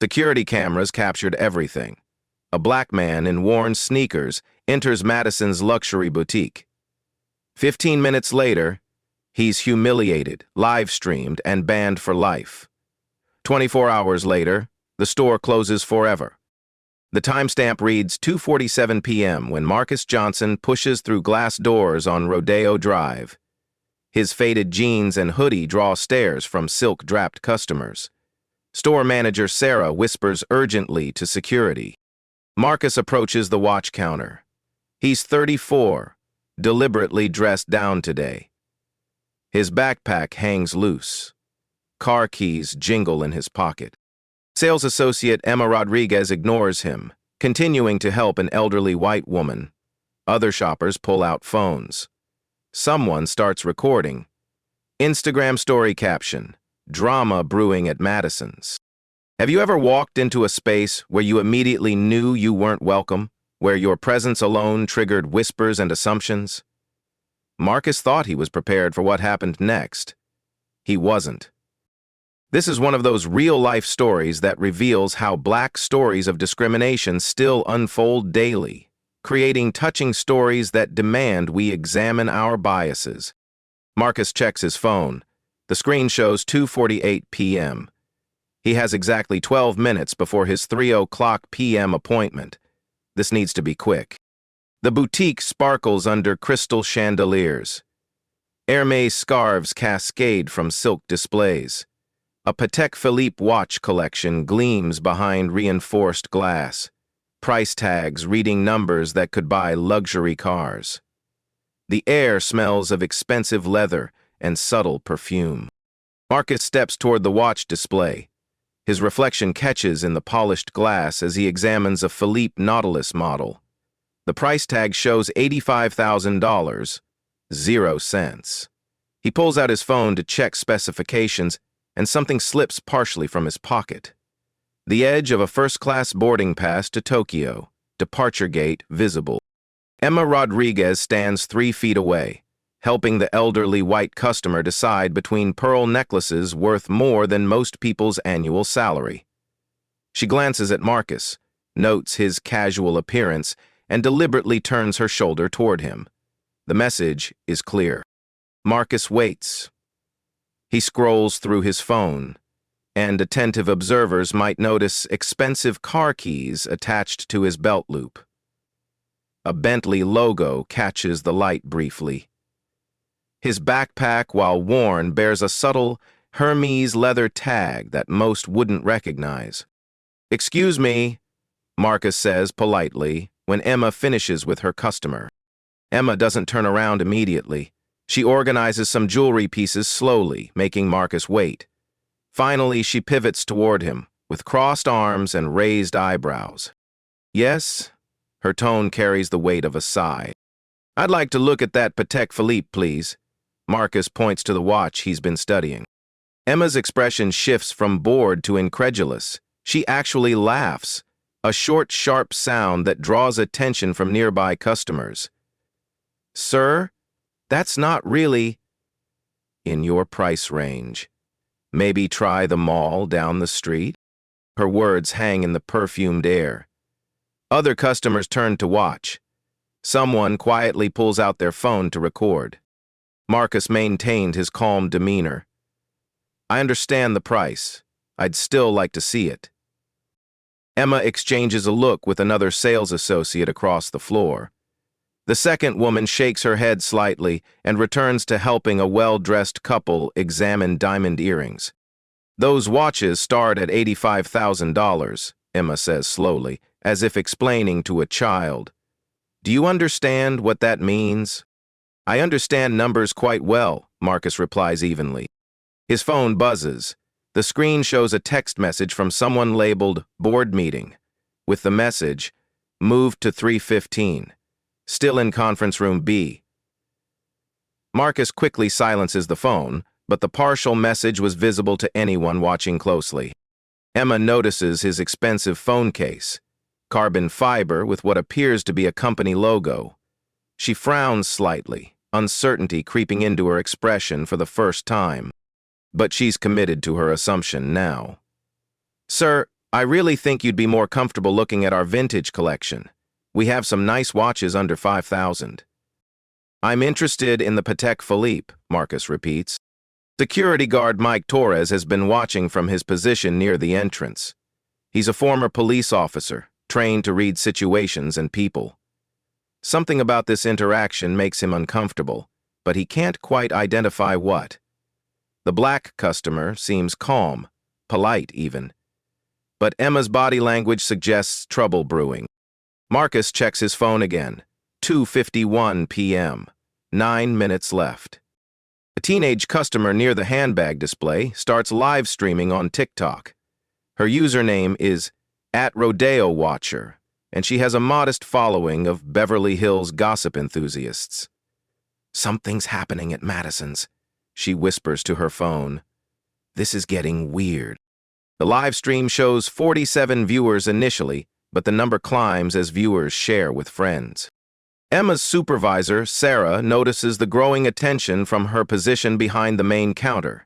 Security cameras captured everything. A black man in worn sneakers enters Madison's luxury boutique. 15 minutes later, he's humiliated, live-streamed, and banned for life. 24 hours later, the store closes forever. The timestamp reads 2:47 p.m. when Marcus Johnson pushes through glass doors on Rodeo Drive. His faded jeans and hoodie draw stares from silk-draped customers. Store manager Sarah whispers urgently to security. Marcus approaches the watch counter. He's 34, deliberately dressed down today. His backpack hangs loose. Car keys jingle in his pocket. Sales associate Emma Rodriguez ignores him, continuing to help an elderly white woman. Other shoppers pull out phones. Someone starts recording. Instagram story caption: drama brewing at Madison's. Have you ever walked into a space where you immediately knew you weren't welcome, where your presence alone triggered whispers and assumptions? Marcus thought he was prepared for what happened next. He wasn't. This is one of those real-life stories that reveals how black stories of discrimination still unfold daily, creating touching stories that demand we examine our biases. Marcus checks his phone. The screen shows 2:48 p.m. He has exactly 12 minutes before his 3:00 p.m. appointment. This needs to be quick. The boutique sparkles under crystal chandeliers. Hermès scarves cascade from silk displays. A Patek Philippe watch collection gleams behind reinforced glass. Price tags reading numbers that could buy luxury cars. The air smells of expensive leather and subtle perfume. Marcus steps toward the watch display. His reflection catches in the polished glass as he examines a Philippe Nautilus model. The price tag shows $85,000, 0 cents. He pulls out his phone to check specifications, and something slips partially from his pocket. The edge of a first-class boarding pass to Tokyo, departure gate visible. Emma Rodriguez stands 3 feet away, helping the elderly white customer decide between pearl necklaces worth more than most people's annual salary. She glances at Marcus, notes his casual appearance, and deliberately turns her shoulder toward him. The message is clear. Marcus waits. He scrolls through his phone, and attentive observers might notice expensive car keys attached to his belt loop. A Bentley logo catches the light briefly. His backpack, while worn, bears a subtle Hermes leather tag that most wouldn't recognize. "Excuse me," Marcus says politely when Emma finishes with her customer. Emma doesn't turn around immediately. She organizes some jewelry pieces slowly, making Marcus wait. Finally, she pivots toward him, with crossed arms and raised eyebrows. "Yes?" Her tone carries the weight of a sigh. "I'd like to look at that Patek Philippe, please." Marcus points to the watch he's been studying. Emma's expression shifts from bored to incredulous. She actually laughs, a short, sharp sound that draws attention from nearby customers. "Sir, that's not really in your price range. Maybe try the mall down the street?" Her words hang in the perfumed air. Other customers turn to watch. Someone quietly pulls out their phone to record. Marcus maintained his calm demeanor. "I understand the price. I'd still like to see it." Emma exchanges a look with another sales associate across the floor. The second woman shakes her head slightly and returns to helping a well-dressed couple examine diamond earrings. "Those watches start at $85,000, Emma says slowly, as if explaining to a child. "Do you understand what that means?" "I understand numbers quite well," Marcus replies evenly. His phone buzzes. The screen shows a text message from someone labeled "board meeting," with the message, "moved to 3:15. Still in conference room B." Marcus quickly silences the phone, but the partial message was visible to anyone watching closely. Emma notices his expensive phone case, carbon fiber with what appears to be a company logo. She frowns slightly, uncertainty creeping into her expression for the first time. But she's committed to her assumption now. "Sir, I really think you'd be more comfortable looking at our vintage collection. We have some nice watches under 5,000. I'm interested in the Patek Philippe, Marcus repeats. Security guard Mike Torres has been watching from his position near the entrance. He's a former police officer, trained to read situations and people. Something about this interaction makes him uncomfortable, but he can't quite identify what. The black customer seems calm, polite even. But Emma's body language suggests trouble brewing. Marcus checks his phone again. 2:51 p.m. 9 minutes left. A teenage customer near the handbag display starts live streaming on TikTok. Her username is @RodeoWatcher, and she has a modest following of Beverly Hills gossip enthusiasts. Something's happening at Madison's, she whispers to her phone. This is getting weird. The live stream shows 47 viewers initially, but the number climbs as viewers share with friends. Emma's supervisor, Sarah, notices the growing attention from her position behind the main counter.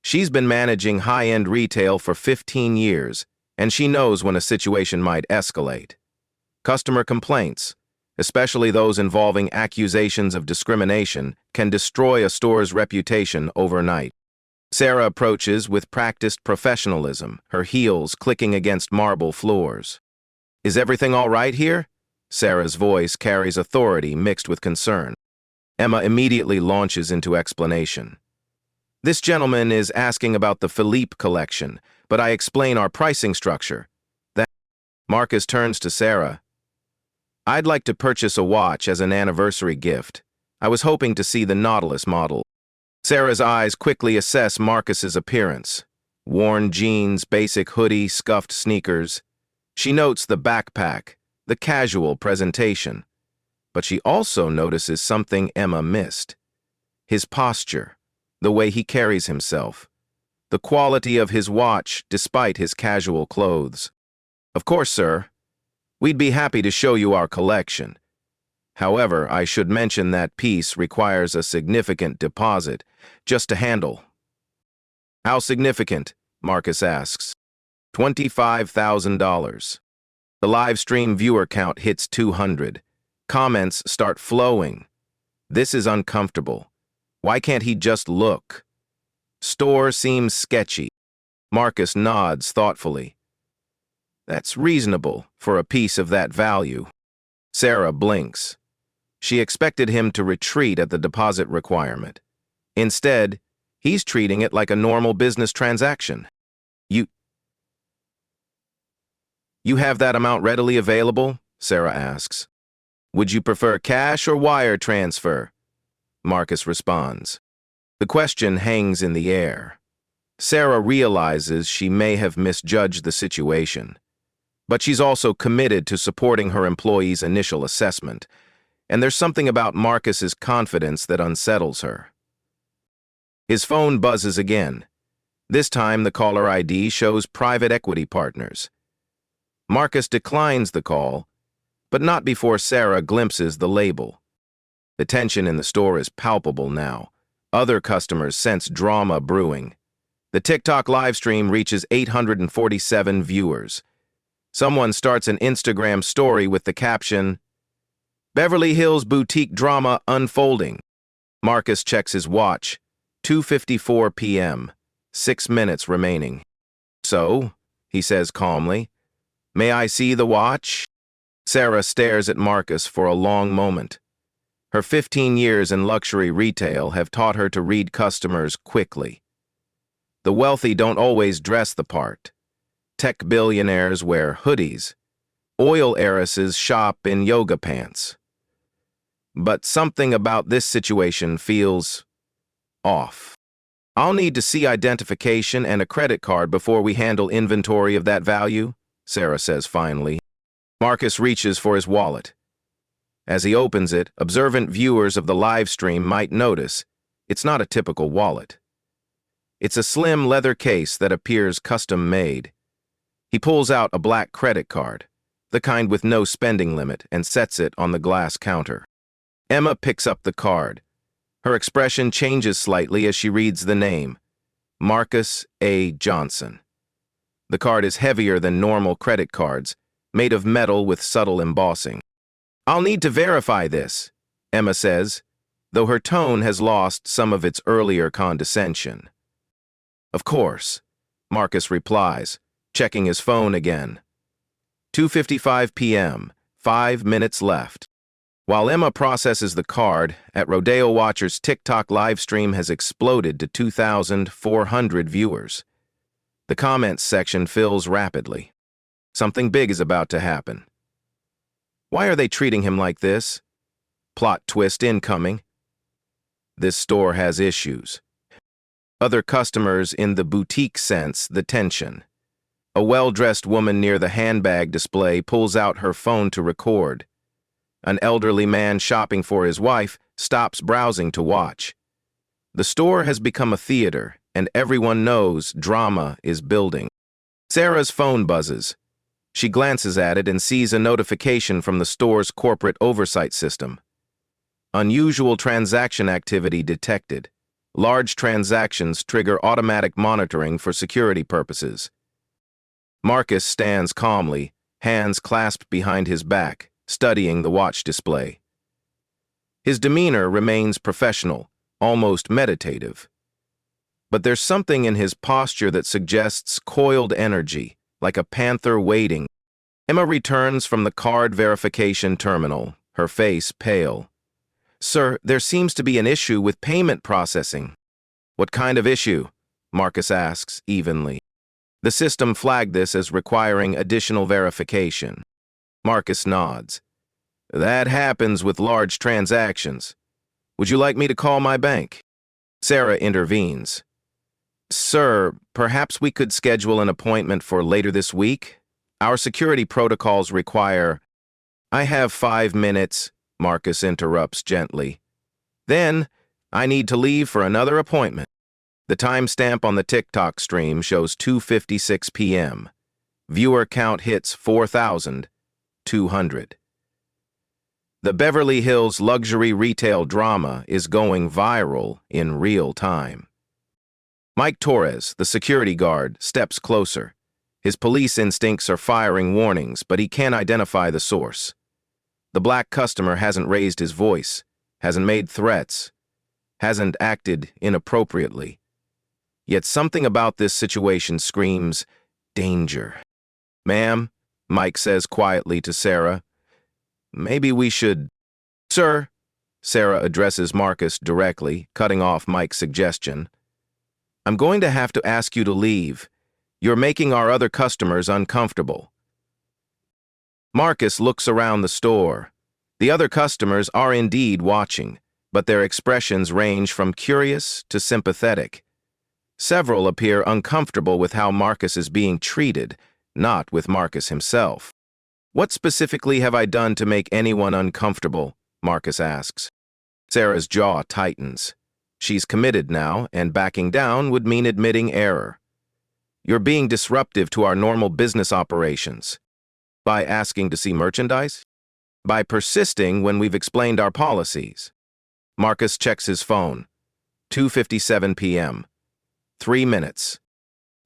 She's been managing high-end retail for 15 years, and she knows when a situation might escalate. Customer complaints, especially those involving accusations of discrimination, can destroy a store's reputation overnight. Sarah approaches with practiced professionalism, her heels clicking against marble floors. Is everything all right here? Sarah's voice carries authority mixed with concern. Emma immediately launches into explanation. This gentleman is asking about the Philippe collection, but I explain our pricing structure. Marcus turns to Sarah. I'd like to purchase a watch as an anniversary gift. I was hoping to see the Nautilus model. Sarah's eyes quickly assess Marcus's appearance. Worn jeans, basic hoodie, scuffed sneakers. She notes the backpack, the casual presentation. But she also notices something Emma missed. His posture, the way he carries himself, the quality of his watch despite his casual clothes. Of course, sir. We'd be happy to show you our collection. However, I should mention that piece requires a significant deposit just to handle. How significant? Marcus asks. $25,000. The live stream viewer count hits 200. Comments start flowing. This is uncomfortable. Why can't he just look? Store seems sketchy. Marcus nods thoughtfully. That's reasonable for a piece of that value. Sarah blinks. She expected him to retreat at the deposit requirement. Instead, he's treating it like a normal business transaction. You have that amount readily available? Sarah asks. Would you prefer cash or wire transfer? Marcus responds. The question hangs in the air. Sarah realizes she may have misjudged the situation. But she's also committed to supporting her employee's initial assessment, and there's something about Marcus's confidence that unsettles her. His phone buzzes again. This time the caller ID shows private equity partners. Marcus declines the call, but not before Sarah glimpses the label. The tension in the store is palpable now. Other customers sense drama brewing. The TikTok livestream reaches 847 viewers. Someone starts an Instagram story with the caption, Beverly Hills boutique drama unfolding. Marcus checks his watch. 2:54 p.m. 6 minutes remaining. So, he says calmly, may I see the watch? Sarah stares at Marcus for a long moment. Her 15 years in luxury retail have taught her to read customers quickly. The wealthy don't always dress the part. Tech billionaires wear hoodies. Oil heiresses shop in yoga pants. But something about this situation feels off. I'll need to see identification and a credit card before we handle inventory of that value, Sarah says finally. Marcus reaches for his wallet. As he opens it, observant viewers of the live stream might notice it's not a typical wallet. It's a slim leather case that appears custom-made. He pulls out a black credit card, the kind with no spending limit, and sets it on the glass counter. Emma picks up the card. Her expression changes slightly as she reads the name, Marcus A. Johnson. The card is heavier than normal credit cards, made of metal with subtle embossing. "I'll need to verify this," Emma says, though her tone has lost some of its earlier condescension. "Of course," Marcus replies, checking his phone again. 2:55 p.m., 5 minutes left. While Emma processes the card, at Rodeo Watcher's TikTok livestream has exploded to 2,400 viewers. The comments section fills rapidly. Something big is about to happen. Why are they treating him like this? Plot twist incoming. This store has issues. Other customers in the boutique sense the tension. A well-dressed woman near the handbag display pulls out her phone to record. An elderly man shopping for his wife stops browsing to watch. The store has become a theater, and everyone knows drama is building. Sarah's phone buzzes. She glances at it and sees a notification from the store's corporate oversight system. Unusual transaction activity detected. Large transactions trigger automatic monitoring for security purposes. Marcus stands calmly, hands clasped behind his back, studying the watch display. His demeanor remains professional, almost meditative. But there's something in his posture that suggests coiled energy, like a panther waiting. Emma returns from the card verification terminal, her face pale. "Sir, there seems to be an issue with payment processing." "What kind of issue?" Marcus asks evenly. The system flagged this as requiring additional verification. Marcus nods. "That happens with large transactions. Would you like me to call my bank?" Sarah intervenes. "Sir, perhaps we could schedule an appointment for later this week? Our security protocols require—" "I have 5 minutes," Marcus interrupts gently. "Then, I need to leave for another appointment." The timestamp on the TikTok stream shows 2:56 p.m. Viewer count hits 4,200. The Beverly Hills luxury retail drama is going viral in real time. Mike Torres, the security guard, steps closer. His police instincts are firing warnings, but he can't identify the source. The black customer hasn't raised his voice, hasn't made threats, hasn't acted inappropriately. Yet something about this situation screams danger. "Ma'am," Mike says quietly to Sarah, "maybe we should—" "Sir," Sarah addresses Marcus directly, cutting off Mike's suggestion, "I'm going to have to ask you to leave. You're making our other customers uncomfortable." Marcus looks around the store. The other customers are indeed watching, but their expressions range from curious to sympathetic. Several appear uncomfortable with how Marcus is being treated, not with Marcus himself. "What specifically have I done to make anyone uncomfortable?" Marcus asks. Sarah's jaw tightens. She's committed now, and backing down would mean admitting error. "You're being disruptive to our normal business operations." "By asking to see merchandise?" "By persisting when we've explained our policies." Marcus checks his phone. 2:57 p.m. 3 minutes.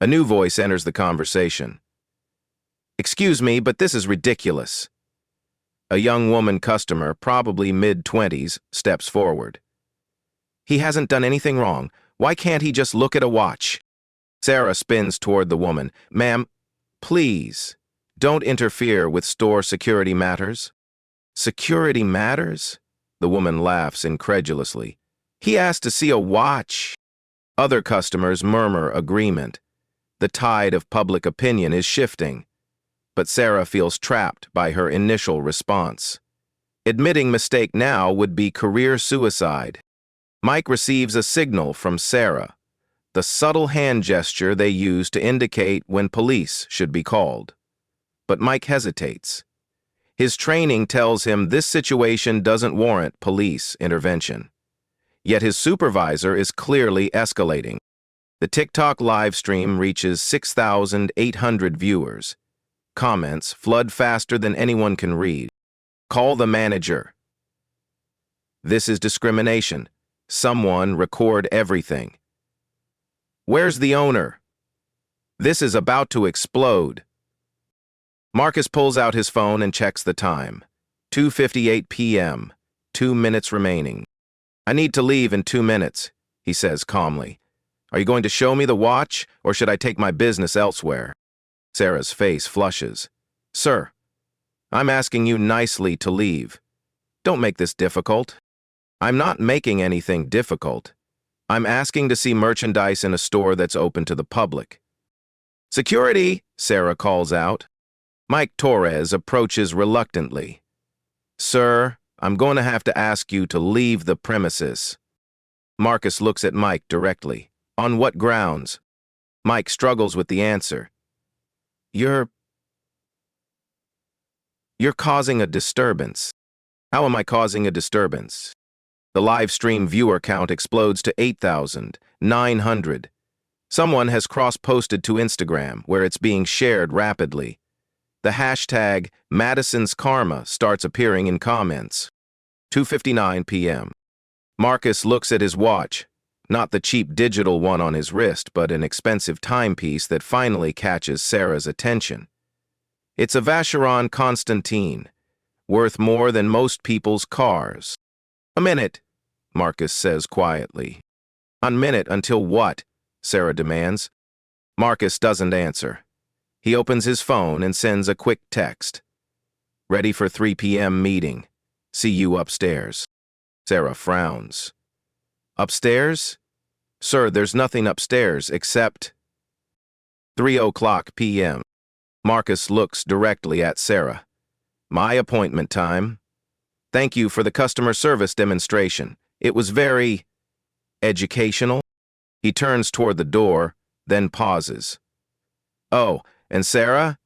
A new voice enters the conversation. "Excuse me, but this is ridiculous." A young woman customer, probably mid-20s, steps forward. "He hasn't done anything wrong. Why can't he just look at a watch?" Sarah spins toward the woman. "Ma'am, please, don't interfere with store security matters." "Security matters?" The woman laughs incredulously. "He asked to see a watch." Other customers murmur agreement. The tide of public opinion is shifting. But Sarah feels trapped by her initial response. Admitting mistake now would be career suicide. Mike receives a signal from Sarah, the subtle hand gesture they use to indicate when police should be called. But Mike hesitates. His training tells him this situation doesn't warrant police intervention. Yet his supervisor is clearly escalating. The TikTok live stream reaches 6,800 viewers. Comments flood faster than anyone can read. "Call the manager." "This is discrimination. Someone record everything." "Where's the owner?" This is about to explode. Marcus pulls out his phone and checks the time. 2:58 p.m. 2 minutes remaining. I need to leave in 2 minutes, he says calmly. Are you going to show me the watch, or should I take my business elsewhere? Sarah's face flushes. Sir, I'm asking you nicely to leave. Don't make this difficult. I'm not making anything difficult. I'm asking to see merchandise in a store that's open to the public. Security, Sarah calls out. Mike Torres approaches reluctantly. Sir, I'm going to have to ask you to leave the premises. Marcus looks at Mike directly. On what grounds? Mike struggles with the answer. You're causing a disturbance. How am I causing a disturbance? The live stream viewer count explodes to 8,900. Someone has cross-posted to Instagram, where it's being shared rapidly. The hashtag Madison's Karma starts appearing in comments. 2:59 p.m. Marcus looks at his watch, not the cheap digital one on his wrist, but an expensive timepiece that finally catches Sarah's attention. It's a Vacheron Constantine, worth more than most people's cars. A minute, Marcus says quietly. A minute until what? Sarah demands. Marcus doesn't answer. He opens his phone and sends a quick text. Ready for 3 p.m. meeting. See you upstairs. Sarah frowns. Upstairs? Sir, there's nothing upstairs except 3:00 p.m. Marcus looks directly at Sarah. My appointment time. Thank you for the customer service demonstration. It was very educational. He turns toward the door, then pauses. Oh, and Sarah,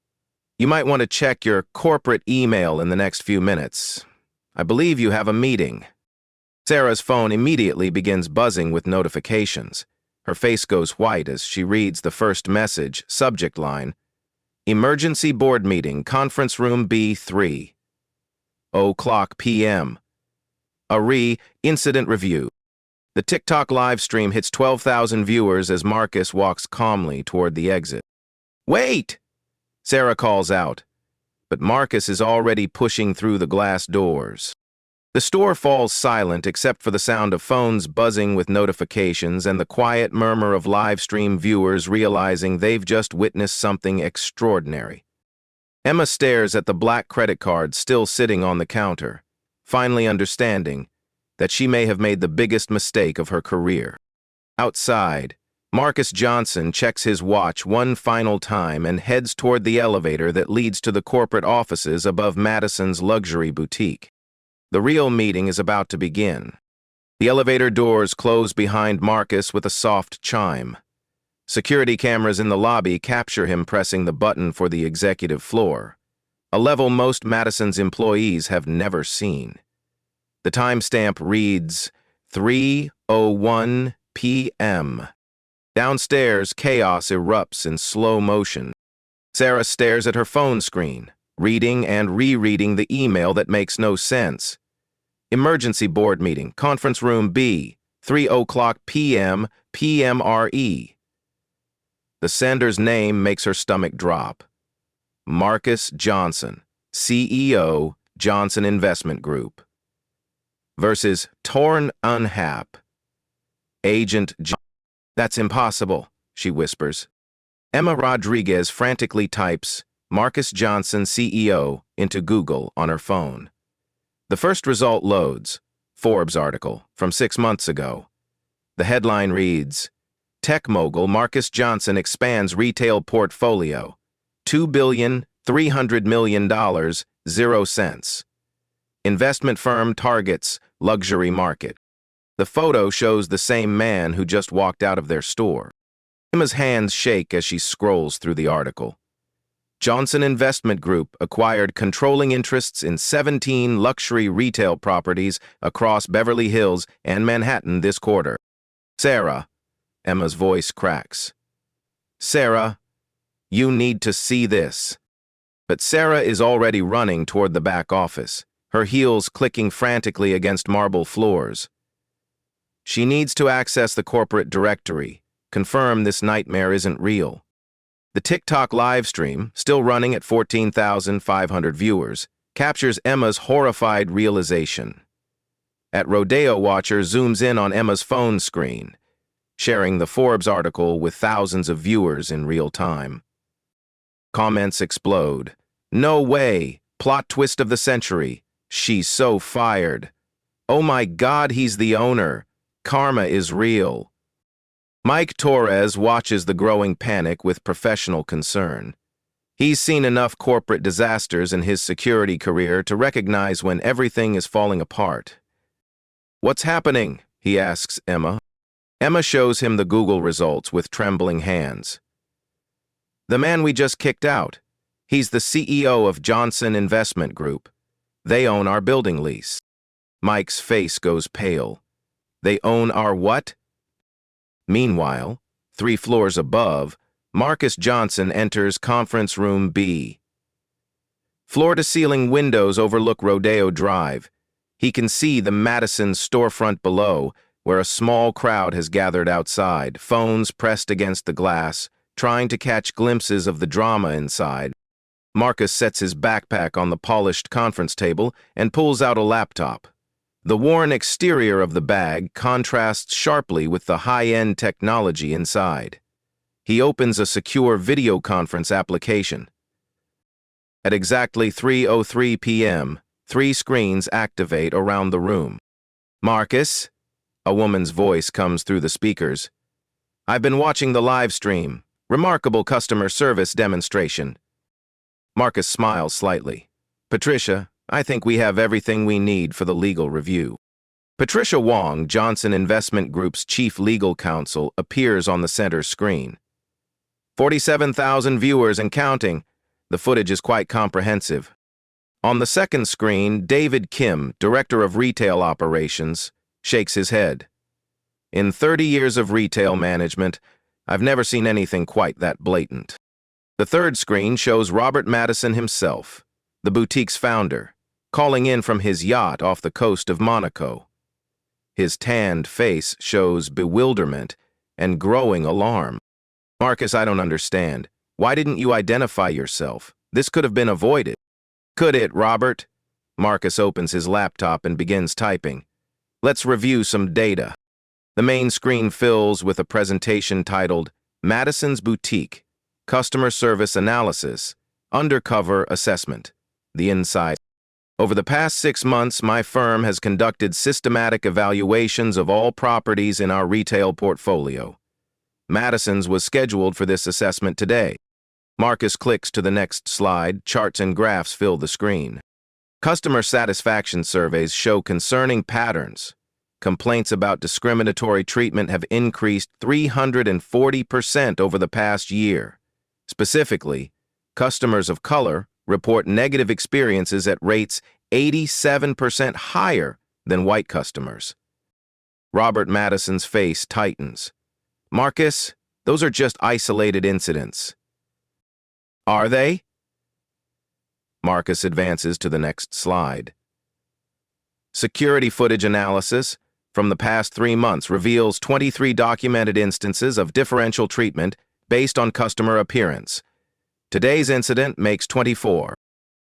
you might want to check your corporate email in the next few minutes. I believe you have a meeting. Sarah's phone immediately begins buzzing with notifications. Her face goes white as she reads the first message, subject line, Emergency Board Meeting, Conference Room B3. 0:00 p.m. Incident Review. The TikTok live stream hits 12,000 viewers as Marcus walks calmly toward the exit. Wait! Sarah calls out, but Marcus is already pushing through the glass doors. The store falls silent except for the sound of phones buzzing with notifications and the quiet murmur of live stream viewers realizing they've just witnessed something extraordinary. Emma stares at the black credit card still sitting on the counter, finally understanding that she may have made the biggest mistake of her career. Outside, Marcus Johnson checks his watch one final time and heads toward the elevator that leads to the corporate offices above Madison's luxury boutique. The real meeting is about to begin. The elevator doors close behind Marcus with a soft chime. Security cameras in the lobby capture him pressing the button for the executive floor, a level most Madison's employees have never seen. The timestamp reads 3:01 p.m. Downstairs, chaos erupts in slow motion. Sarah stares at her phone screen, reading and rereading the email that makes no sense. Emergency Board Meeting, Conference Room B, 3:00 p.m., PMRE. The sender's name makes her stomach drop. Marcus Johnson, CEO, Johnson Investment Group. Versus Torn Unhap. Agent John. That's impossible, she whispers. Emma Rodriguez frantically types Marcus Johnson, CEO, into Google on her phone. The first result loads, Forbes article from 6 months ago. The headline reads, Tech mogul Marcus Johnson expands retail portfolio, $2.3 billion, 0 cents. Investment firm targets luxury market. The photo shows the same man who just walked out of their store. Emma's hands shake as she scrolls through the article. Johnson Investment Group acquired controlling interests in 17 luxury retail properties across Beverly Hills and Manhattan this quarter. Sarah, Emma's voice cracks. Sarah, you need to see this. But Sarah is already running toward the back office, her heels clicking frantically against marble floors. She needs to access the corporate directory, confirm this nightmare isn't real. The TikTok live stream, still running at 14,500 viewers, captures Emma's horrified realization. At Rodeo Watcher zooms in on Emma's phone screen, sharing the Forbes article with thousands of viewers in real time. Comments explode. "No way! Plot twist of the century. She's so fired. Oh my God, he's the owner. Karma is real." Mike Torres watches the growing panic with professional concern. He's seen enough corporate disasters in his security career to recognize when everything is falling apart. "What's happening?" he asks Emma. Emma shows him the Google results with trembling hands. "The man we just kicked out. He's the CEO of Johnson Investment Group. They own our building lease." Mike's face goes pale. "They own our what?" Meanwhile, 3 floors above, Marcus Johnson enters conference room B. Floor-to-ceiling windows overlook Rodeo Drive. He can see the Madison's storefront below, where a small crowd has gathered outside, phones pressed against the glass, trying to catch glimpses of the drama inside. Marcus sets his backpack on the polished conference table and pulls out a laptop. The worn exterior of the bag contrasts sharply with the high-end technology inside. He opens a secure video conference application. At exactly 3:03 p.m., 3 screens activate around the room. "Marcus?" A woman's voice comes through the speakers. "I've been watching the live stream. Remarkable customer service demonstration." Marcus smiles slightly. "Patricia, I think we have everything we need for the legal review." Patricia Wong, Johnson Investment Group's chief legal counsel, appears on the center screen. 47,000 viewers and counting. The footage is quite comprehensive. On the second screen, David Kim, director of retail operations, shakes his head. "In 30 years of retail management, I've never seen anything quite that blatant." The third screen shows Robert Madison himself, the boutique's founder, calling in from his yacht off the coast of Monaco. His tanned face shows bewilderment and growing alarm. "Marcus, I don't understand. Why didn't you identify yourself? This could have been avoided." "Could it, Robert?" Marcus opens his laptop and begins typing. "Let's review some data." The main screen fills with a presentation titled Madison's Boutique, Customer Service Analysis, Undercover Assessment, the Inside. "Over the past 6 months, my firm has conducted systematic evaluations of all properties in our retail portfolio. Madison's was scheduled for this assessment today." Marcus clicks to the next slide. Charts and graphs fill the screen. Customer satisfaction surveys show concerning patterns. Complaints about discriminatory treatment have increased 340% over the past year. Specifically, customers of color report negative experiences at rates 87% higher than white customers. Robert Madison's face tightens. "Marcus, those are just isolated incidents." "Are they?" Marcus advances to the next slide. Security footage analysis from the past 3 months reveals 23 documented instances of differential treatment based on customer appearance. Today's incident makes 24.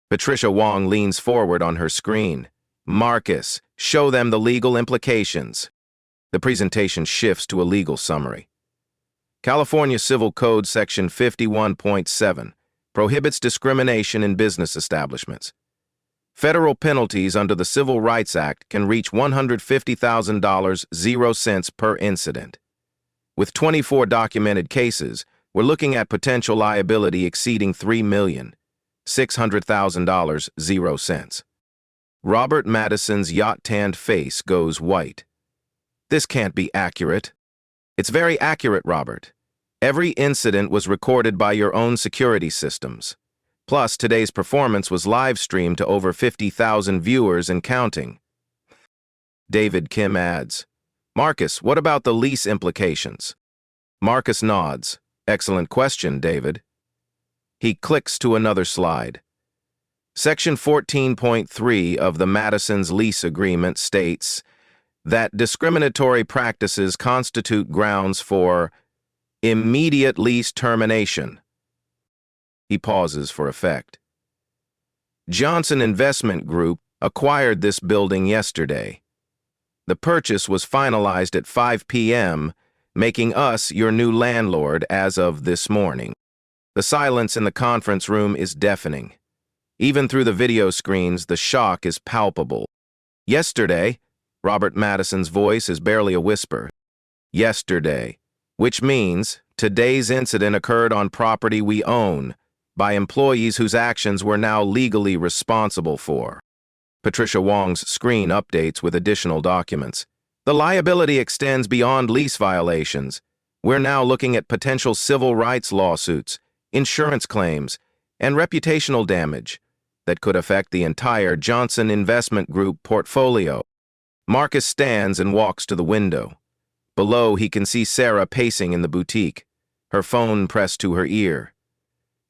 Patricia Wong leans forward on her screen. "Marcus, show them the legal implications." The presentation shifts to a legal summary. California Civil Code Section 51.7 prohibits discrimination in business establishments. Federal penalties under the Civil Rights Act can reach $150,000, 0 cents per incident. With 24 documented cases, we're looking at potential liability exceeding $3,600,000, 0 cents. Robert Madison's yacht-tanned face goes white. "This can't be accurate." "It's very accurate, Robert. Every incident was recorded by your own security systems. Plus, today's performance was live-streamed to over 50,000 viewers and counting." David Kim adds, "Marcus, what about the lease implications?" Marcus nods. "Excellent question, David." He clicks to another slide. Section 14.3 of the Madison's lease agreement states that discriminatory practices constitute grounds for immediate lease termination, He pauses for effect. Johnson Investment Group acquired this building yesterday. The purchase was finalized at 5 p.m., making us your new landlord as of this morning. The silence in the conference room is deafening. Even through the video screens, the shock is palpable. Yesterday, Robert Madison's voice is barely a whisper. Yesterday, which means today's incident occurred on property we own, by employees whose actions we're now legally responsible for. Patricia Wong's screen updates with additional documents. The liability extends beyond lease violations. We're now looking at potential civil rights lawsuits, insurance claims, and reputational damage that could affect the entire Johnson Investment Group portfolio. Marcus stands and walks to the window. Below, he can see Sarah pacing in the boutique, her phone pressed to her ear.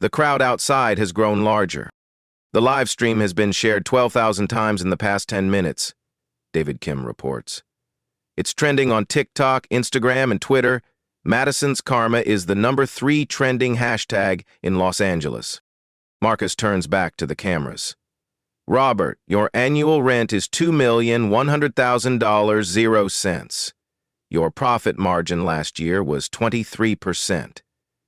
The crowd outside has grown larger. The live stream has been shared 12,000 times in the past 10 minutes, David Kim reports. It's trending on TikTok, Instagram, and Twitter. Madison's Karma is the #3 trending hashtag in Los Angeles. Marcus turns back to the cameras. Robert, your annual rent is $2,100,000, 0 cents. Your profit margin last year was 23%.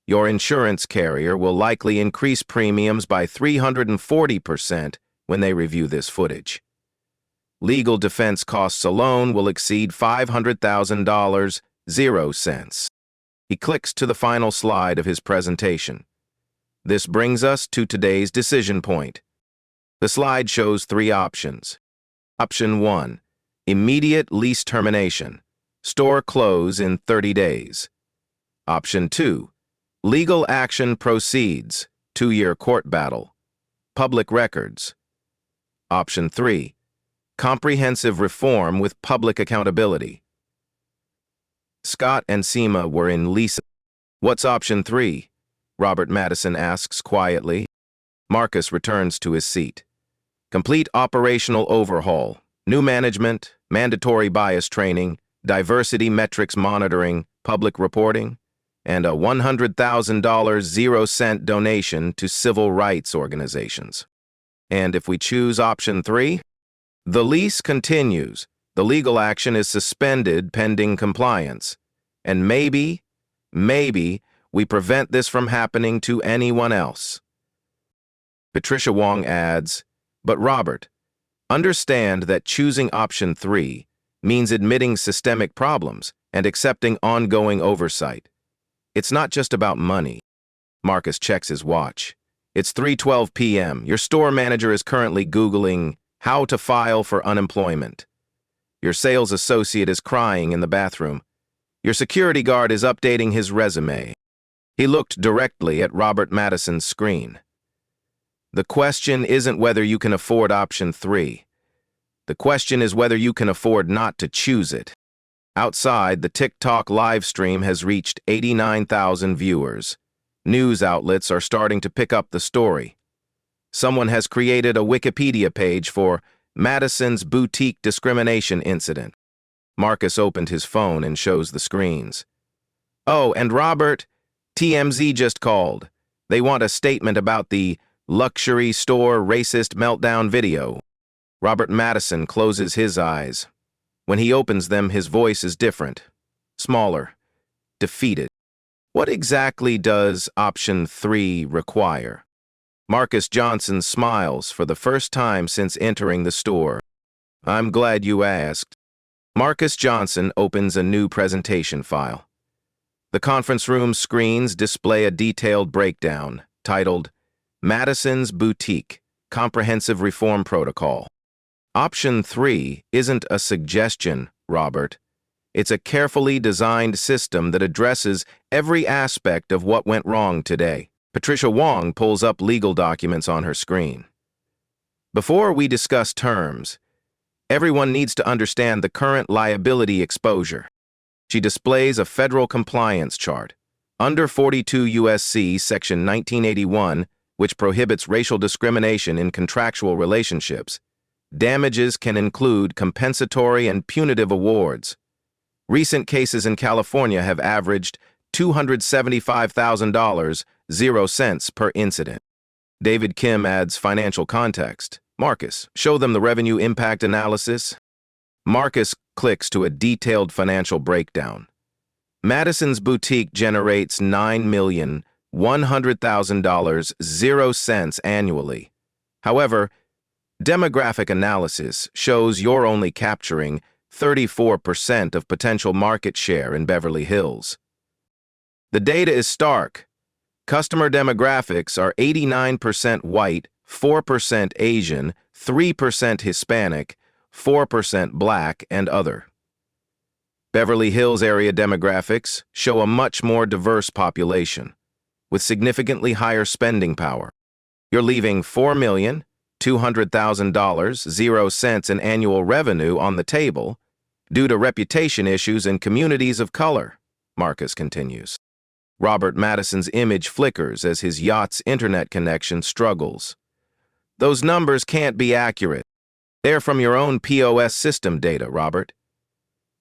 Your insurance carrier will likely increase premiums by 340% when they review this footage. Legal defense costs alone will exceed $500,000, 0 cents. He clicks to the final slide of his presentation. This brings us to today's decision point. The slide shows 3 options. Option 1, immediate lease termination. Store close in 30 days. Option 2, legal action proceeds, 2-year court battle. Public records. Option 3, comprehensive reform with public accountability. Scott and Seema were in lease. What's option 3? Robert Madison asks quietly. Marcus returns to his seat. Complete operational overhaul, new management, mandatory bias training, diversity metrics monitoring, public reporting, and a $100,000 0-cent donation to civil rights organizations. And if we choose option 3, the lease continues. The legal action is suspended pending compliance. And maybe we prevent this from happening to anyone else. Patricia Wong adds, but Robert, understand that choosing option 3 means admitting systemic problems and accepting ongoing oversight. It's not just about money. Marcus checks his watch. It's 3:12 p.m. Your store manager is currently Googling how to file for unemployment. Your sales associate is crying in the bathroom. Your security guard is updating his resume. He looked directly at Robert Madison's screen. The question isn't whether you can afford option 3. The question is whether you can afford not to choose it. Outside, the TikTok live stream has reached 89,000 viewers. News outlets are starting to pick up the story. Someone has created a Wikipedia page for Madison's boutique discrimination incident. Marcus opened his phone and shows the screens. Oh, and Robert, TMZ just called. They want a statement about the luxury store racist meltdown video. Robert Madison closes his eyes. When he opens them, his voice is different, smaller, defeated. What exactly does option 3 require? Marcus Johnson smiles for the first time since entering the store. I'm glad you asked. Marcus Johnson opens a new presentation file. The conference room screens display a detailed breakdown titled Madison's Boutique, Comprehensive Reform Protocol. Option 3 isn't a suggestion, Robert. It's a carefully designed system that addresses every aspect of what went wrong today. Patricia Wong pulls up legal documents on her screen. Before we discuss terms, everyone needs to understand the current liability exposure. She displays a federal compliance chart. Under 42 U.S.C. Section 1981, which prohibits racial discrimination in contractual relationships, damages can include compensatory and punitive awards. Recent cases in California have averaged $275,000, 0 cents per incident. David Kim adds financial context. Marcus, show them the revenue impact analysis. Marcus clicks to a detailed financial breakdown. Madison's boutique generates $9,100,000, 0 cents annually. However, demographic analysis shows you're only capturing 34% of potential market share in Beverly Hills. The data is stark. Customer demographics are 89% white, 4% Asian, 3% Hispanic, 4% Black, and other. Beverly Hills area demographics show a much more diverse population, with significantly higher spending power. You're leaving $4,200,000, 0 cents in annual revenue on the table due to reputation issues in communities of color, Marcus continues. Robert Madison's image flickers as his yacht's internet connection struggles. Those numbers can't be accurate. They're from your own POS system data, Robert.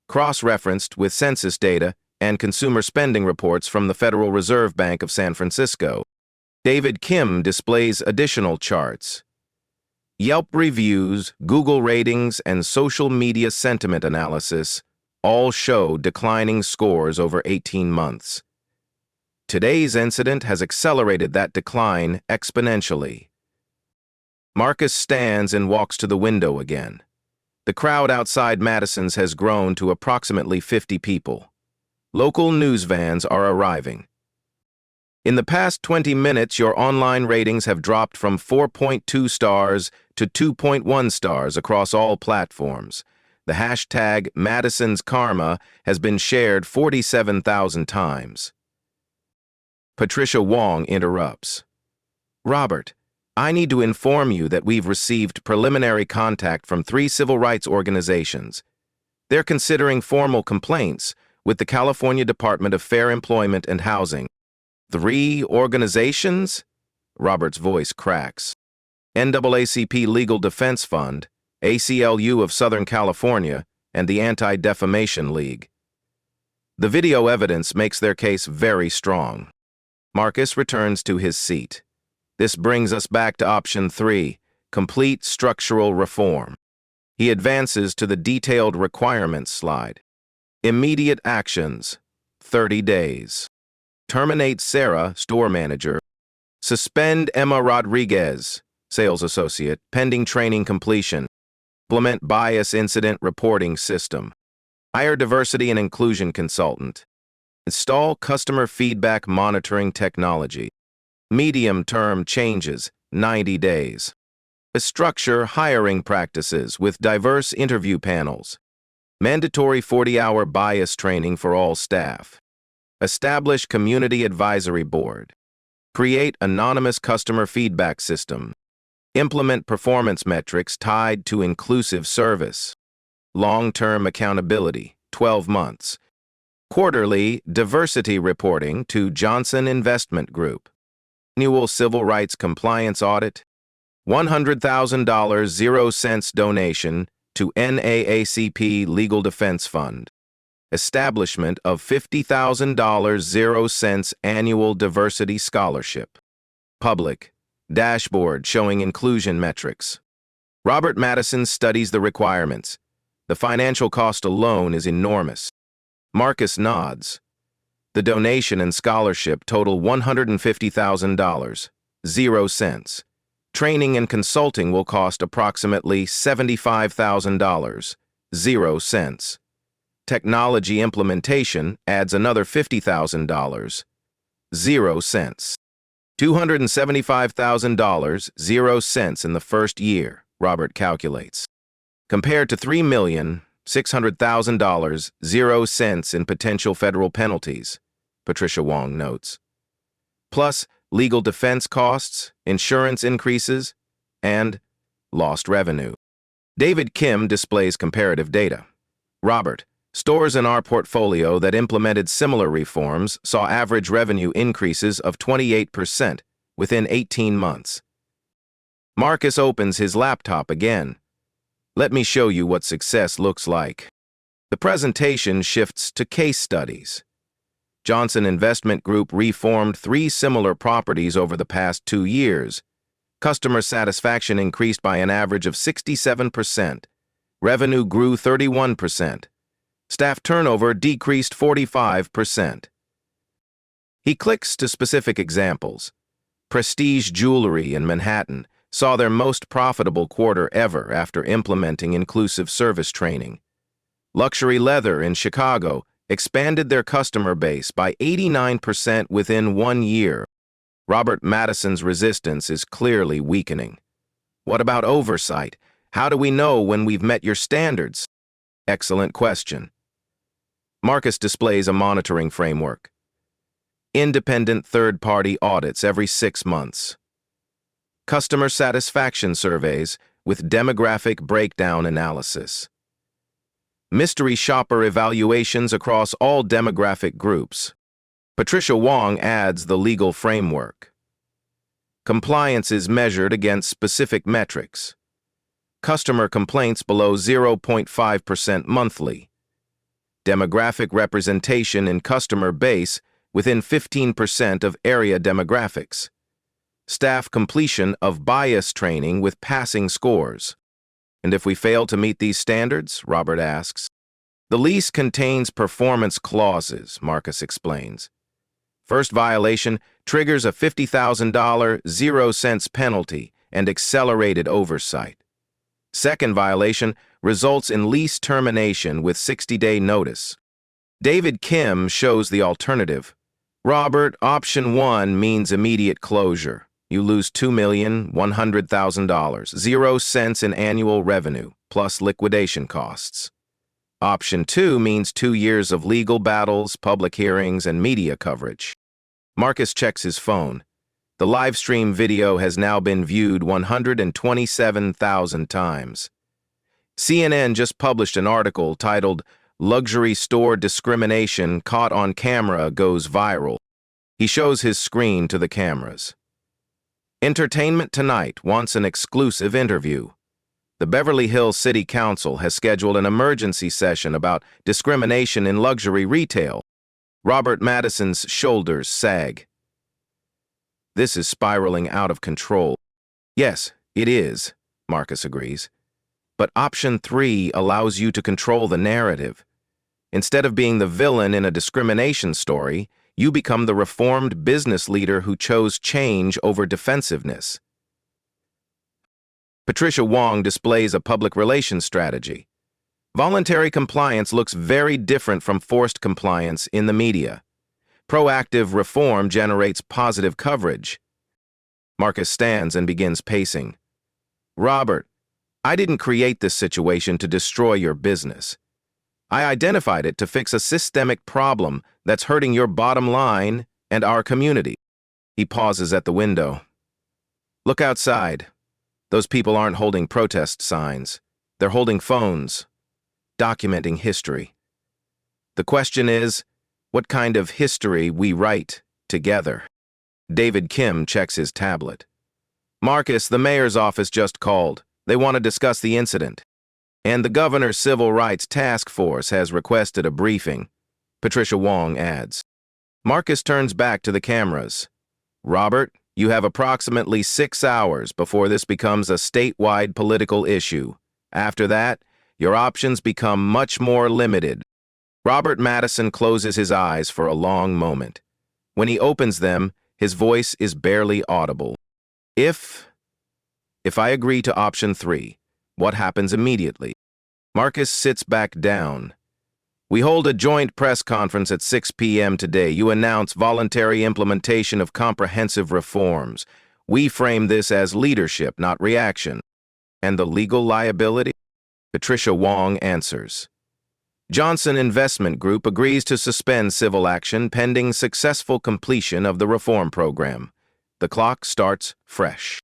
Cross-referenced with census data and consumer spending reports from the Federal Reserve Bank of San Francisco. David Kim displays additional charts. Yelp reviews, Google ratings, and social media sentiment analysis all show declining scores over 18 months. Today's incident has accelerated that decline exponentially. Marcus stands and walks to the window again. The crowd outside Madison's has grown to approximately 50 people. Local news vans are arriving. In the past 20 minutes, your online ratings have dropped from 4.2 stars to 2.1 stars across all platforms. The hashtag Madison's Karma has been shared 47,000 times. Patricia Wong interrupts. Robert, I need to inform you that we've received preliminary contact from 3 civil rights organizations. They're considering formal complaints with the California Department of Fair Employment and Housing. 3 organizations? Robert's voice cracks. NAACP Legal Defense Fund, ACLU of Southern California, and the Anti-Defamation League. The video evidence makes their case very strong. Marcus returns to his seat. This brings us back to option 3, complete structural reform. He advances to the detailed requirements slide. Immediate actions, 30 days. Terminate Sarah, store manager. Suspend Emma Rodriguez, sales associate, pending training completion. Implement bias incident reporting system. Hire diversity and inclusion consultant. Install customer feedback monitoring technology. Medium-term changes, 90 days. Structure hiring practices with diverse interview panels. Mandatory 40-hour bias training for all staff. Establish community advisory board. Create anonymous customer feedback system. Implement performance metrics tied to inclusive service. Long-term accountability, 12 months. Quarterly diversity reporting to Johnson Investment Group. Annual civil rights compliance audit. $100,000, 0 cents donation to NAACP Legal Defense Fund. Establishment of $50,000, 0 cents annual diversity scholarship. Public dashboard showing inclusion metrics. Robert Madison studies the requirements. The financial cost alone is enormous. Marcus nods. The donation and scholarship total $150,000, 0 cents. Training and consulting will cost approximately $75,000, 0 cents. Technology implementation adds another $50,000, 0 cents. $275,000, 0 cents in the first year, Robert calculates. Compared to $3,600,000, 0 cents in potential federal penalties, Patricia Wong notes. Plus legal defense costs, insurance increases, and lost revenue. David Kim displays comparative data. Robert, stores in our portfolio that implemented similar reforms saw average revenue increases of 28% within 18 months. Marcus opens his laptop again. Let me show you what success looks like. The presentation shifts to case studies. Johnson Investment Group reformed 3 similar properties over the past 2 years. Customer satisfaction increased by an average of 67%. Revenue grew 31%. Staff turnover decreased 45%. He clicks to specific examples. Prestige Jewelry in Manhattan saw their most profitable quarter ever after implementing inclusive service training. Luxury Leather in Chicago expanded their customer base by 89% within 1 year. Robert Madison's resistance is clearly weakening. What about oversight? How do we know when we've met your standards? Excellent question. Marcus displays a monitoring framework. Independent third-party audits every 6 months. Customer satisfaction surveys with demographic breakdown analysis. Mystery shopper evaluations across all demographic groups. Patricia Wong adds the legal framework. Compliance is measured against specific metrics. Customer complaints below 0.5% monthly. Demographic representation in customer base within 15% of area demographics. Staff completion of bias training with passing scores. And if we fail to meet these standards, Robert asks. The lease contains performance clauses, Marcus explains. First violation triggers a $50,000 0-cents penalty and accelerated oversight. Second violation results in lease termination with 60-day notice. David Kim shows the alternative. Robert, option 1 means immediate closure. You lose $2,100,000, 0 cents in annual revenue, plus liquidation costs. Option 2 means 2 years of legal battles, public hearings, and media coverage. Marcus checks his phone. The live stream video has now been viewed 127,000 times. CNN just published an article titled, "Luxury Store Discrimination Caught on Camera Goes Viral." He shows his screen to the cameras. Entertainment Tonight wants an exclusive interview. The Beverly Hills City Council has scheduled an emergency session about discrimination in luxury retail. Robert Madison's shoulders sag. This is spiraling out of control. Yes, it is, Marcus agrees. But option 3 allows you to control the narrative. Instead of being the villain in a discrimination story, you become the reformed business leader who chose change over defensiveness. Patricia Wong displays a public relations strategy. Voluntary compliance looks very different from forced compliance in the media. Proactive reform generates positive coverage. Marcus stands and begins pacing. Robert, I didn't create this situation to destroy your business. I identified it to fix a systemic problem that's hurting your bottom line and our community. He pauses at the window. Look outside. Those people aren't holding protest signs. They're holding phones, documenting history. The question is, what kind of history we write together? David Kim checks his tablet. Marcus, the mayor's office just called. They want to discuss the incident. And the governor's civil rights task force has requested a briefing, Patricia Wong adds. Marcus turns back to the cameras. Robert, you have approximately 6 hours before this becomes a statewide political issue. After that, your options become much more limited. Robert Madison closes his eyes for a long moment. When he opens them, his voice is barely audible. If I agree to option 3, what happens immediately? Marcus sits back down. We hold a joint press conference at 6 p.m. today. You announce voluntary implementation of comprehensive reforms. We frame this as leadership, not reaction. And the legal liability? Patricia Wong answers. Johnson Investment Group agrees to suspend civil action pending successful completion of the reform program. The clock starts fresh.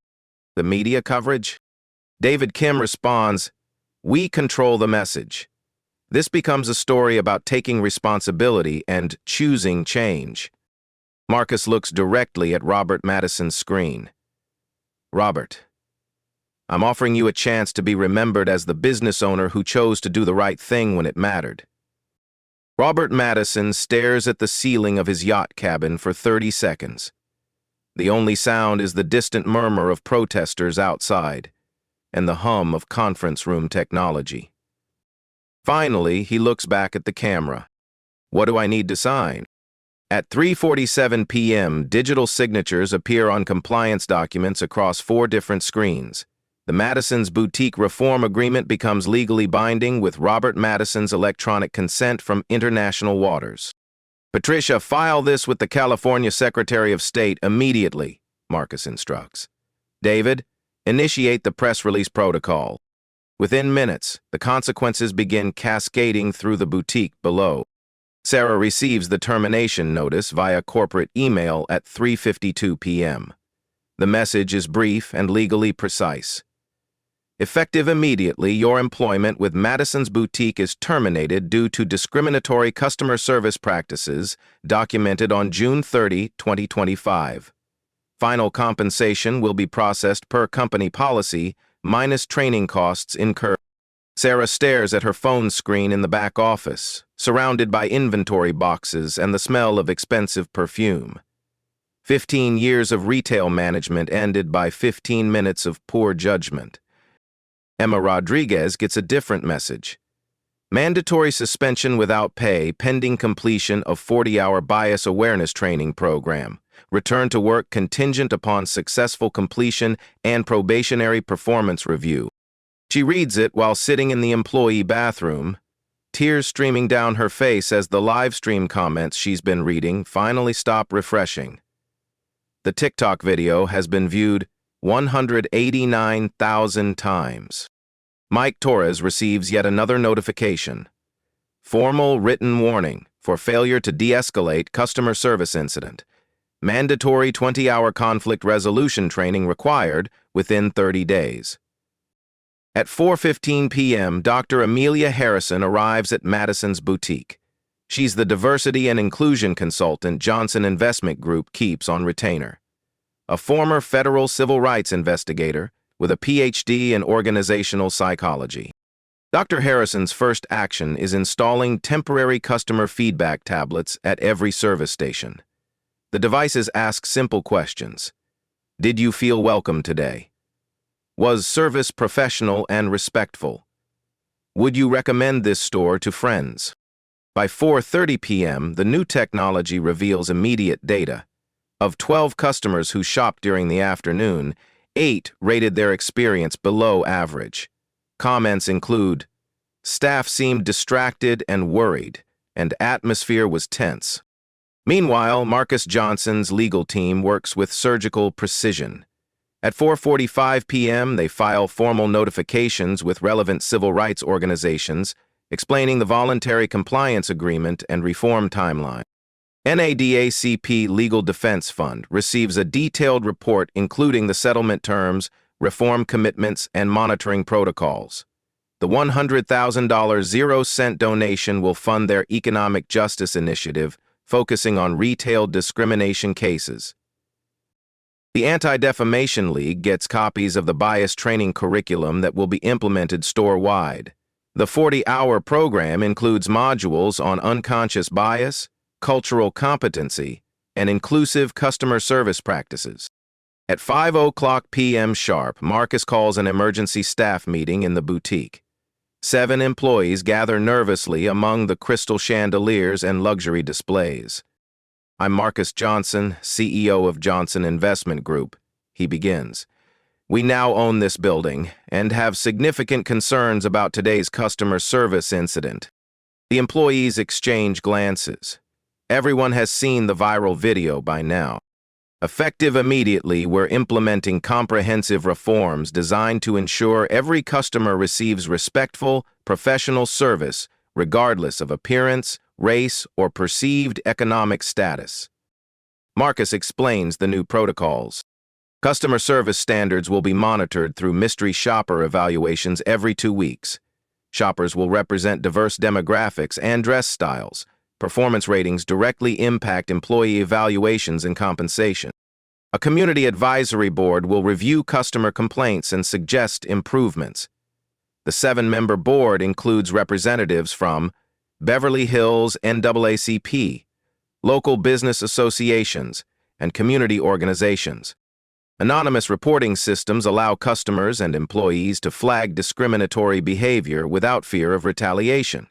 The media coverage? David Kim responds, we control the message. This becomes a story about taking responsibility and choosing change. Marcus looks directly at Robert Madison's screen. Robert, I'm offering you a chance to be remembered as the business owner who chose to do the right thing when it mattered. Robert Madison stares at the ceiling of his yacht cabin for 30 seconds. The only sound is the distant murmur of protesters outside and the hum of conference room technology. Finally, he looks back at the camera. What do I need to sign? At 3:47 p.m., digital signatures appear on compliance documents across 4 different screens. The Madison's Boutique Reform Agreement becomes legally binding with Robert Madison's electronic consent from international waters. Patricia, file this with the California Secretary of State immediately, Marcus instructs. David, initiate the press release protocol. Within minutes, the consequences begin cascading through the boutique below. Sarah receives the termination notice via corporate email at 3:52 p.m. The message is brief and legally precise. Effective immediately, your employment with Madison's Boutique is terminated due to discriminatory customer service practices documented on June 30, 2025. Final compensation will be processed per company policy, minus training costs incurred. Sarah stares at her phone screen in the back office, surrounded by inventory boxes and the smell of expensive perfume. 15 years of retail management ended by 15 minutes of poor judgment. Emma Rodriguez gets a different message. Mandatory suspension without pay pending completion of 40-hour bias awareness training program. Return to work contingent upon successful completion and probationary performance review. She reads it while sitting in the employee bathroom, tears streaming down her face as the live stream comments she's been reading finally stop refreshing. The TikTok video has been viewed 189,000 times. Mike Torres receives yet another notification. Formal written warning for failure to de-escalate customer service incident. Mandatory 20-hour conflict resolution training required within 30 days. At 4:15 p.m., Dr. Amelia Harrison arrives at Madison's Boutique. She's the diversity and inclusion consultant Johnson Investment Group keeps on retainer. A former federal civil rights investigator with a PhD in organizational psychology. Dr. Harrison's first action is installing temporary customer feedback tablets at every service station. The devices ask simple questions. Did you feel welcome today? Was service professional and respectful? Would you recommend this store to friends? By 4:30 p.m., the new technology reveals immediate data. Of 12 customers who shopped during the afternoon, 8 rated their experience below average. Comments include, staff seemed distracted and worried, and atmosphere was tense. Meanwhile, Marcus Johnson's legal team works with surgical precision. At 4:45 p.m., they file formal notifications with relevant civil rights organizations, explaining the voluntary compliance agreement and reform timeline. NADACP Legal Defense Fund receives a detailed report including the settlement terms, reform commitments, and monitoring protocols. The $100,000 0-cent donation will fund their economic justice initiative, focusing on retail discrimination cases. The Anti-Defamation League gets copies of the bias training curriculum that will be implemented store-wide. The 40-hour program includes modules on unconscious bias, cultural competency, and inclusive customer service practices. At 5:00 p.m. sharp, Marcus calls an emergency staff meeting in the boutique. 7 employees gather nervously among the crystal chandeliers and luxury displays. I'm Marcus Johnson, CEO of Johnson Investment Group, he begins. We now own this building and have significant concerns about today's customer service incident. The employees exchange glances. Everyone has seen the viral video by now. Effective immediately, we're implementing comprehensive reforms designed to ensure every customer receives respectful, professional service, regardless of appearance, race, or perceived economic status. Marcus explains the new protocols. Customer service standards will be monitored through mystery shopper evaluations every 2 weeks. Shoppers will represent diverse demographics and dress styles. Performance ratings directly impact employee evaluations and compensation. A community advisory board will review customer complaints and suggest improvements. The 7-member board includes representatives from Beverly Hills NAACP, local business associations, and community organizations. Anonymous reporting systems allow customers and employees to flag discriminatory behavior without fear of retaliation.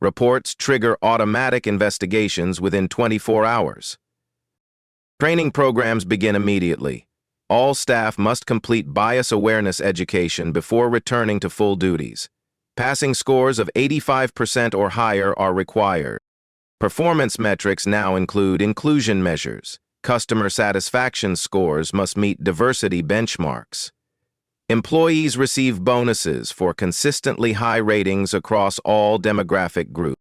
Reports trigger automatic investigations within 24 hours. Training programs begin immediately. All staff must complete bias awareness education before returning to full duties. Passing scores of 85% or higher are required. Performance metrics now include inclusion measures. Customer satisfaction scores must meet diversity benchmarks. Employees receive bonuses for consistently high ratings across all demographic groups.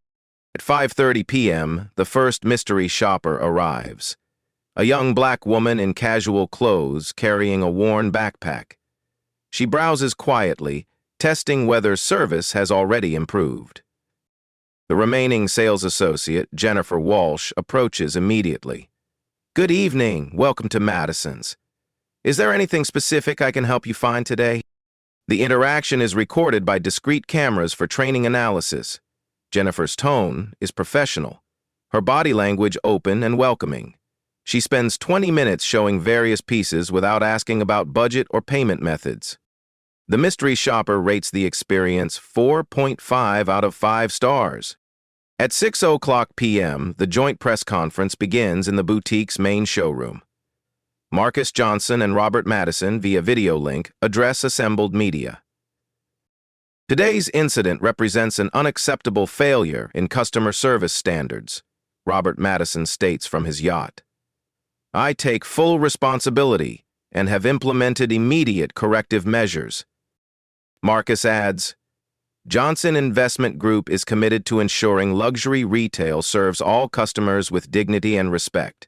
At 5:30 p.m., the first mystery shopper arrives. A young black woman in casual clothes carrying a worn backpack. She browses quietly, testing whether service has already improved. The remaining sales associate, Jennifer Walsh, approaches immediately. "Good evening. Welcome to Madison's. Is there anything specific I can help you find today?" The interaction is recorded by discrete cameras for training analysis. Jennifer's tone is professional, her body language open and welcoming. She spends 20 minutes showing various pieces without asking about budget or payment methods. The mystery shopper rates the experience 4.5 out of 5 stars. At 6:00 p.m., the joint press conference begins in the boutique's main showroom. Marcus Johnson and Robert Madison, via video link, address assembled media. "Today's incident represents an unacceptable failure in customer service standards," Robert Madison states from his yacht. "I take full responsibility and have implemented immediate corrective measures." Marcus adds, "Johnson Investment Group is committed to ensuring luxury retail serves all customers with dignity and respect.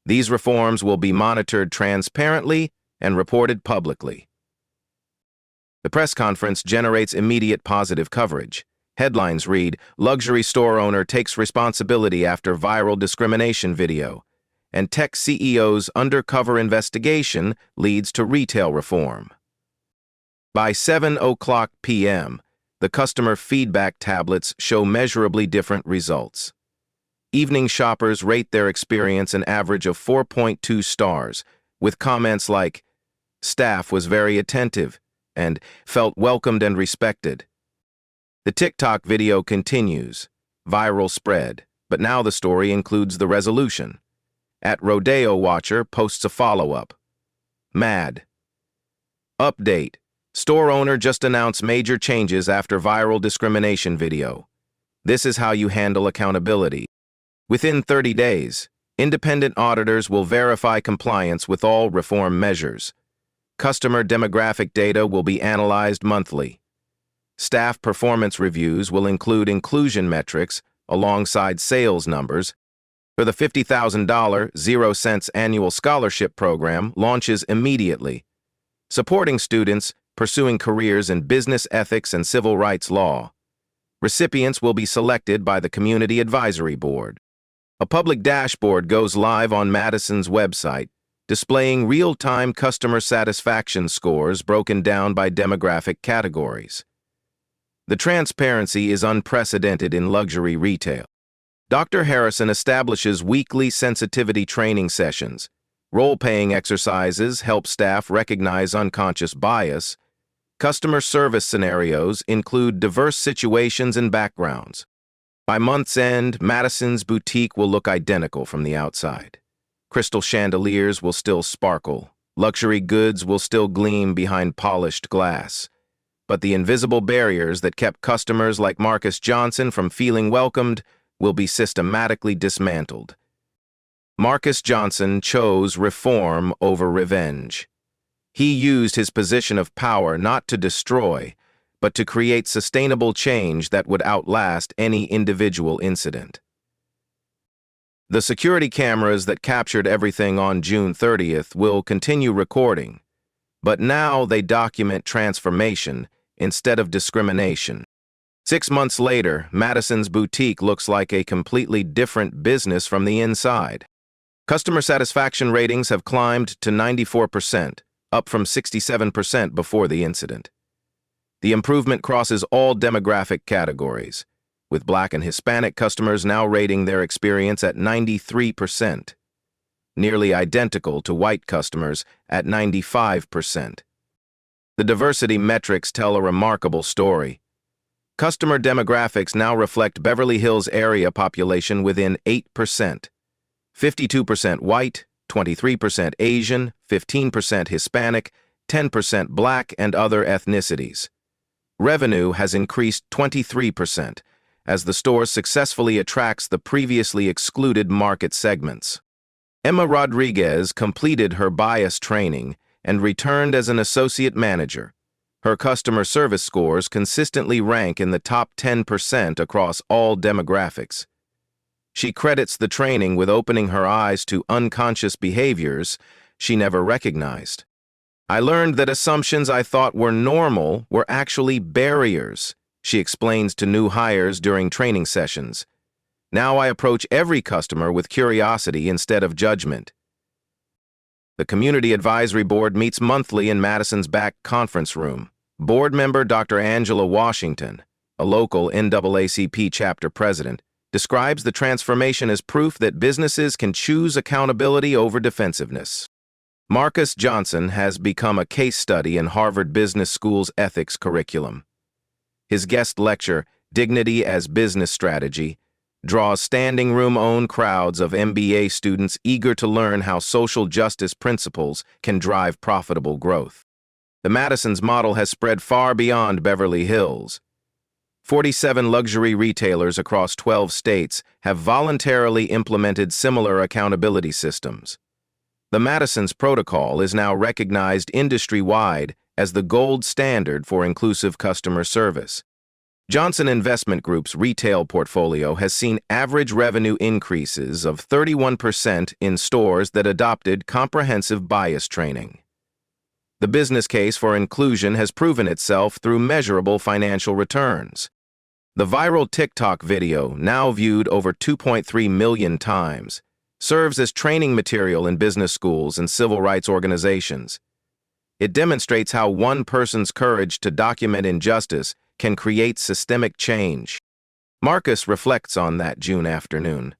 These reforms will be monitored transparently and reported publicly." The press conference generates immediate positive coverage. Headlines read, "Luxury store owner takes responsibility after viral discrimination video," and tech CEO's undercover investigation leads to retail reform. By 7:00 p.m., the customer feedback tablets show measurably different results. Evening shoppers rate their experience an average of 4.2 stars, with comments like, "Staff was very attentive," and "felt welcomed and respected." The TikTok video continues, viral spread, but now the story includes the resolution. At Rodeo Watcher posts a follow-up. Mad. Update. Store owner just announced major changes after viral discrimination video. This is how you handle accountability. Within 30 days, independent auditors will verify compliance with all reform measures. Customer demographic data will be analyzed monthly. Staff performance reviews will include inclusion metrics alongside sales numbers. For the $50,000 0 cents annual scholarship program launches immediately, supporting students pursuing careers in business ethics and civil rights law. Recipients will be selected by the Community Advisory Board. A public dashboard goes live on Madison's website, displaying real-time customer satisfaction scores broken down by demographic categories. The transparency is unprecedented in luxury retail. Dr. Harrison establishes weekly sensitivity training sessions. Role-playing exercises help staff recognize unconscious bias. Customer service scenarios include diverse situations and backgrounds. By month's end, Madison's boutique will look identical from the outside. Crystal chandeliers will still sparkle. Luxury goods will still gleam behind polished glass. But the invisible barriers that kept customers like Marcus Johnson from feeling welcomed will be systematically dismantled. Marcus Johnson chose reform over revenge. He used his position of power not to destroy, but to create sustainable change that would outlast any individual incident. The security cameras that captured everything on June 30th will continue recording, but now they document transformation instead of discrimination. 6 months later, Madison's boutique looks like a completely different business from the inside. Customer satisfaction ratings have climbed to 94%, up from 67% before the incident. The improvement crosses all demographic categories. with Black and Hispanic customers now rating their experience at 93%, nearly identical to white customers at 95%. The diversity metrics tell a remarkable story. Customer demographics now reflect Beverly Hills area population within 8%. 52% white, 23% Asian, 15% Hispanic, 10% Black, and other ethnicities. Revenue has increased 23% as the store successfully attracts the previously excluded market segments. Emma Rodriguez completed her bias training and returned as an associate manager. Her customer service scores consistently rank in the top 10% across all demographics. She credits the training with opening her eyes to unconscious behaviors she never recognized. I learned that assumptions I thought were normal were actually barriers, she explains to new hires during training sessions. Now I approach every customer with curiosity instead of judgment. The Community Advisory Board meets monthly in Madison's back conference room. Board member Dr. Angela Washington, a local NAACP chapter president, describes the transformation as proof that businesses can choose accountability over defensiveness. Marcus Johnson has become a case study in Harvard Business School's ethics curriculum. His guest lecture, Dignity as Business Strategy, draws standing room-owned crowds of MBA students eager to learn how social justice principles can drive profitable growth. The Madison's model has spread far beyond Beverly Hills. 47 luxury retailers across 12 states have voluntarily implemented similar accountability systems. The Madison's protocol is now recognized industry-wide as the gold standard for inclusive customer service. Johnson Investment Group's retail portfolio has seen average revenue increases of 31% in stores that adopted comprehensive bias training. The business case for inclusion has proven itself through measurable financial returns. The viral TikTok video, now viewed over 2.3 million times, serves as training material in business schools and civil rights organizations. It demonstrates how one person's courage to document injustice can create systemic change. Marcus reflects on that June afternoon.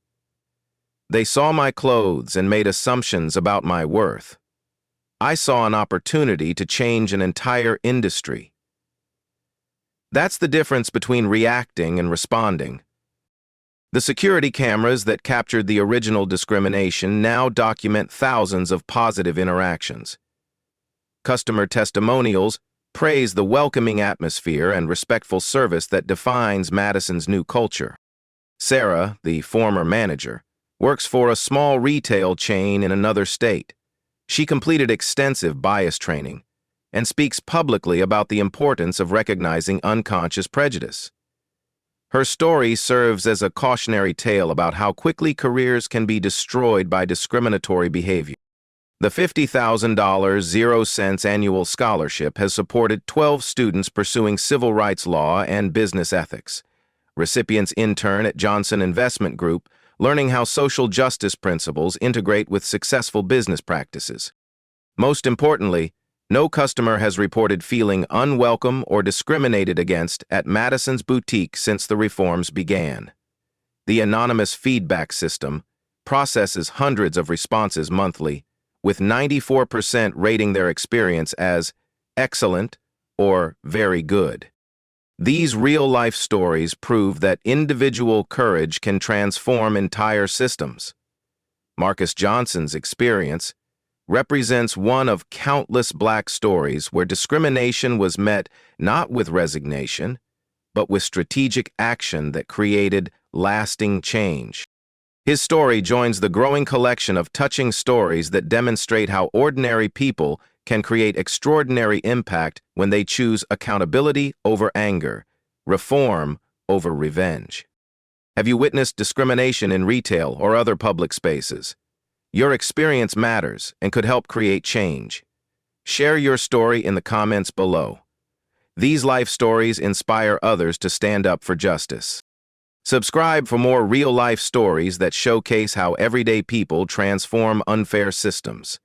They saw my clothes and made assumptions about my worth. I saw an opportunity to change an entire industry. That's the difference between reacting and responding. The security cameras that captured the original discrimination now document thousands of positive interactions. Customer testimonials praise the welcoming atmosphere and respectful service that defines Madison's new culture. Sarah, the former manager, works for a small retail chain in another state. She completed extensive bias training and speaks publicly about the importance of recognizing unconscious prejudice. Her story serves as a cautionary tale about how quickly careers can be destroyed by discriminatory behavior. The $50,000 0-cents annual scholarship has supported 12 students pursuing civil rights law and business ethics. Recipients intern at Johnson Investment Group, learning how social justice principles integrate with successful business practices. Most importantly, no customer has reported feeling unwelcome or discriminated against at Madison's boutique since the reforms began. The anonymous feedback system processes hundreds of responses monthly, with 94% rating their experience as excellent or very good. These real-life stories prove that individual courage can transform entire systems. Marcus Johnson's experience represents one of countless Black stories where discrimination was met not with resignation, but with strategic action that created lasting change. His story joins the growing collection of touching stories that demonstrate how ordinary people can create extraordinary impact when they choose accountability over anger, reform over revenge. Have you witnessed discrimination in retail or other public spaces? Your experience matters and could help create change. Share your story in the comments below. These life stories inspire others to stand up for justice. Subscribe for more real-life stories that showcase how everyday people transform unfair systems.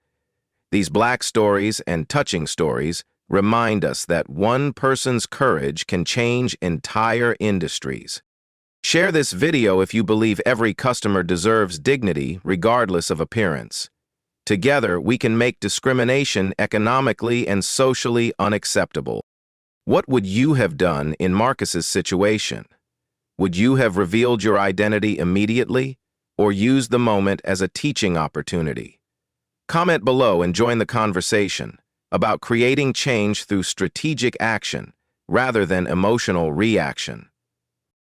These Black stories and touching stories remind us that one person's courage can change entire industries. Share this video if you believe every customer deserves dignity regardless of appearance. Together, we can make discrimination economically and socially unacceptable. What would you have done in Marcus's situation? Would you have revealed your identity immediately or used the moment as a teaching opportunity? Comment below and join the conversation about creating change through strategic action rather than emotional reaction.